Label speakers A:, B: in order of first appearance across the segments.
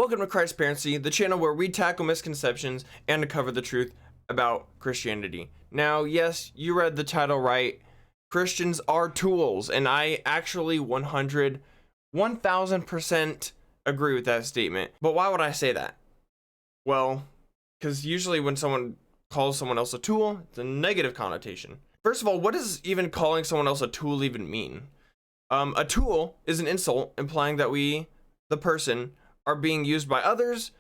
A: Welcome to Christparency, the channel where we tackle misconceptions and uncover the truth about Christianity. Now, yes, you read the title right. Christians are tools, and I actually 1000% agree with that statement. But why would I say that? Well, because usually when someone calls someone else a tool, it's a negative connotation. First of all, what does even calling someone else a tool even mean? A tool is an insult implying that we, the person, are being used by others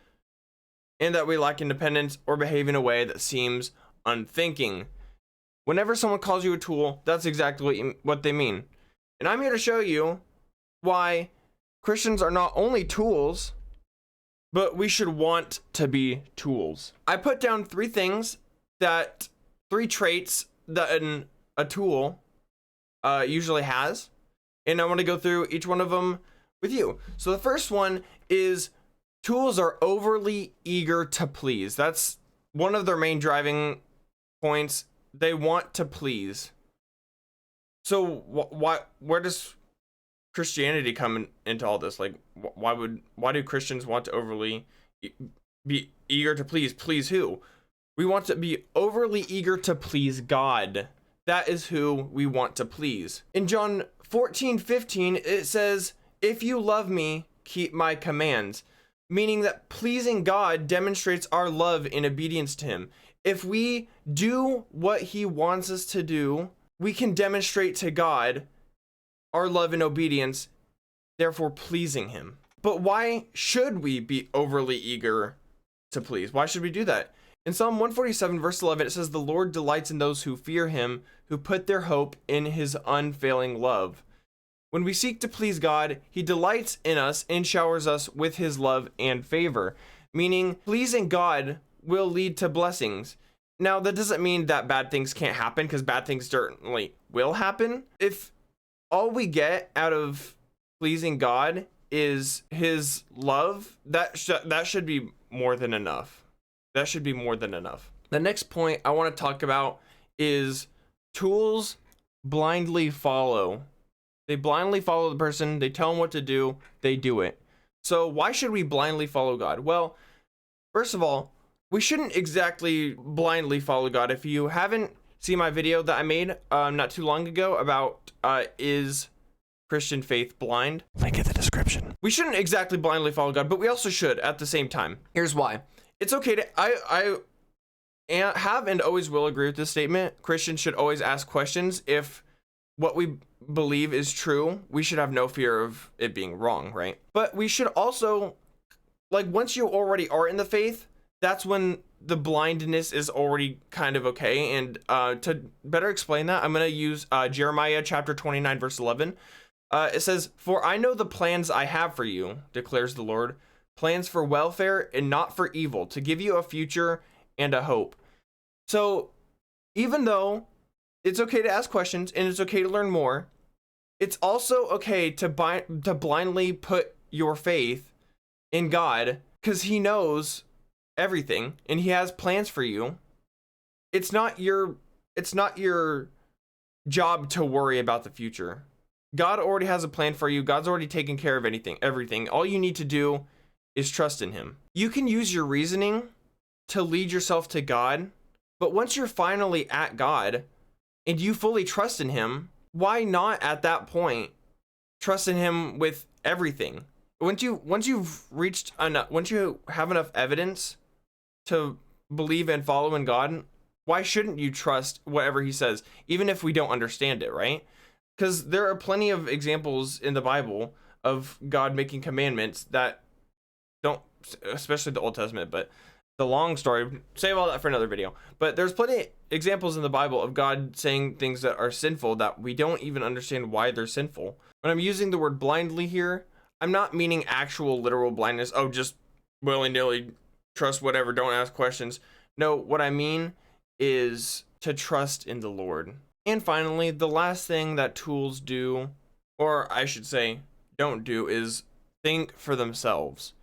A: and that we lack independence or behave in a way that seems unthinking. Whenever someone calls you a tool, that's exactly what they mean. And I'm here to show you why Christians are not only tools, but we should want to be tools. I put down three traits that a tool usually has, and I want to go through each one of them with you. So the first one is tools are overly eager to please. That's one of their main driving points. They want to please. So where does Christianity come into all this? Like, why do Christians want to overly be eager to please? Please who? We want to be overly eager to please God. That is who we want to please. In John 14:15, it says, "If you love me, keep my commands," meaning that pleasing God demonstrates our love in obedience to him. If we do what he wants us to do, we can demonstrate to God our love and obedience, therefore pleasing him. But why should we be overly eager to please? Why should we do that? In Psalm 147 verse 11, it says, "The Lord delights in those who fear him, who put their hope in his unfailing love." When we seek to please God, he delights in us and showers us with his love and favor, meaning pleasing God will lead to blessings. Now, that doesn't mean that bad things can't happen, because bad things certainly will happen. If all we get out of pleasing God is his love, that should be more than enough. That should be more than enough. The next point I want to talk about is tools blindly follow. They blindly follow the person. They tell them what to do. They do it. So why should we blindly follow God? Well, first of all, we shouldn't exactly blindly follow God. If you haven't seen my video that I made not too long ago about is Christian faith blind? Link in the description. We shouldn't exactly blindly follow God, but we also should at the same time. Here's why. It's okay to, I have and always will agree with this statement. Christians should always ask questions. If what we believe is true, we should have no fear of it being wrong, right? But we should also, like, once you already are in the faith, that's when the blindness is already kind of okay. And to better explain that, I'm going to use Jeremiah chapter 29 verse 11. It says, "For I know the plans I have for you, declares the Lord, plans for welfare and not for evil, to give you a future and a hope." So even though it's okay to ask questions and it's okay to learn more, it's also okay to blindly put your faith in God, because he knows everything and he has plans for you. It's not your job to worry about the future. God already has a plan for you. God's already taken care of everything. All you need to do is trust in him. You can use your reasoning to lead yourself to God, but once you're finally at God and you fully trust in him, why not at that point trust in him with everything? Once you have enough evidence to believe and follow in God, why shouldn't you trust whatever he says, even if we don't understand it, right? Because there are plenty of examples in the Bible of God making commandments that don't, especially the Old Testament, but the long story, save all that for another video. But there's plenty of examples in the Bible of God saying things that are sinful that we don't even understand why they're sinful. When I'm using the word blindly here, I'm not meaning actual literal blindness. Oh, just willy-nilly trust whatever, don't ask questions. No, what I mean is to trust in the Lord. And finally, the last thing that tools do, or I should say don't do, is think for themselves.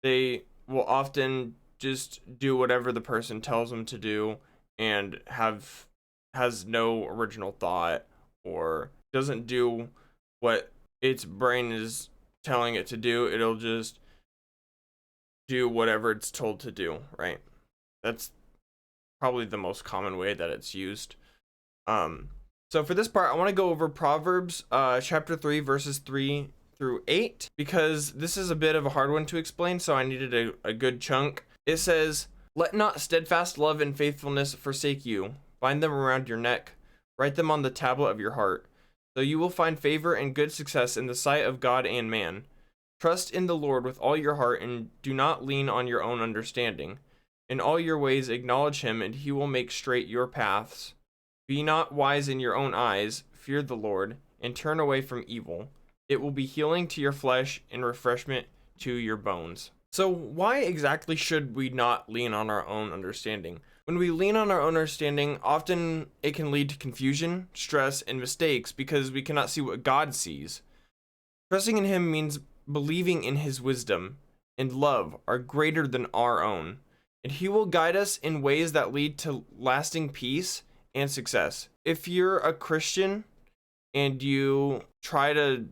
A: They will often just do whatever the person tells them to do and has no original thought, or doesn't do what its brain is telling it to do. It'll just do whatever it's told to do, right? That's probably the most common way that it's used. So for this part, I want to go over Proverbs chapter 3 verses 3 through 8, because this is a bit of a hard one to explain, so I needed a good chunk. It says, "Let not steadfast love and faithfulness forsake you. Bind them around your neck. Write them on the tablet of your heart. So you will find favor and good success in the sight of God and man. Trust in the Lord with all your heart and do not lean on your own understanding. In all your ways acknowledge him, and he will make straight your paths. Be not wise in your own eyes. Fear the Lord and turn away from evil. It will be healing to your flesh and refreshment to your bones." So why exactly should we not lean on our own understanding? When we lean on our own understanding, often it can lead to confusion, stress, and mistakes because we cannot see what God sees. Trusting in him means believing in his wisdom and love are greater than our own, and he will guide us in ways that lead to lasting peace and success. If you're a Christian and you try to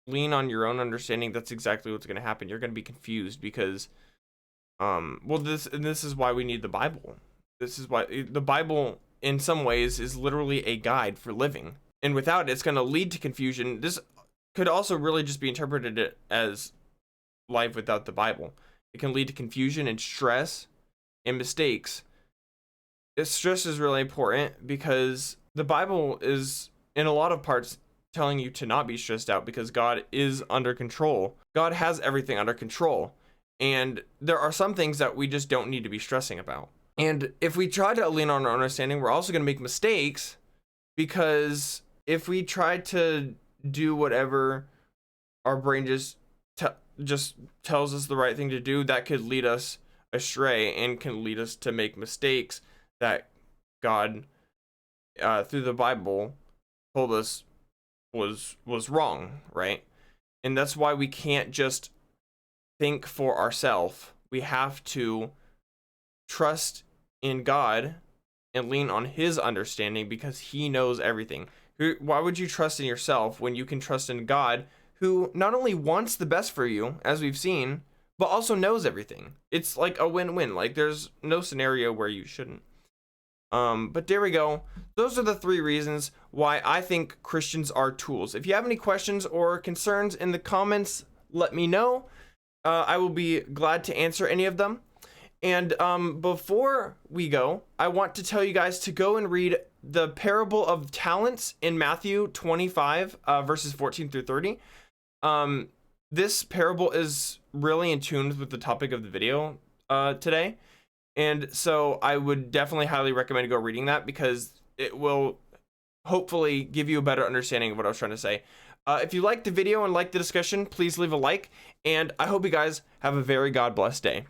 A: lean on your own understanding, that's exactly what's going to happen. You're going to be confused because this is why we need the Bible. This is why the Bible in some ways is literally a guide for living, and without it, it's going to lead to confusion. This could also really just be interpreted as life without the Bible. It can lead to confusion and stress and mistakes. This stress is really important because the Bible is in a lot of parts telling you to not be stressed out because God is under control. God has everything under control. And there are some things that we just don't need to be stressing about. And if we try to lean on our understanding, we're also going to make mistakes, because if we try to do whatever our brain just tells us the right thing to do, that could lead us astray and can lead us to make mistakes that God, through the Bible, told us was wrong, right? And that's why we can't just think for ourselves. We have to trust in God and lean on his understanding because he knows everything. Why would you trust in yourself when you can trust in God, who not only wants the best for you, as we've seen, but also knows everything? It's like a win-win. Like, there's no scenario where you shouldn't. But there we go. Those are the 3 reasons why I think Christians are tools. If you have any questions or concerns in the comments, let me know. I will be glad to answer any of them. And before we go, I want to tell you guys to go and read the parable of talents in Matthew 25, verses 14 through 30. This parable is really in tune with the topic of the video today. And so I would definitely highly recommend go reading that, because it will hopefully give you a better understanding of what I was trying to say. If you liked the video and liked the discussion, please leave a like. And I hope you guys have a very God blessed day.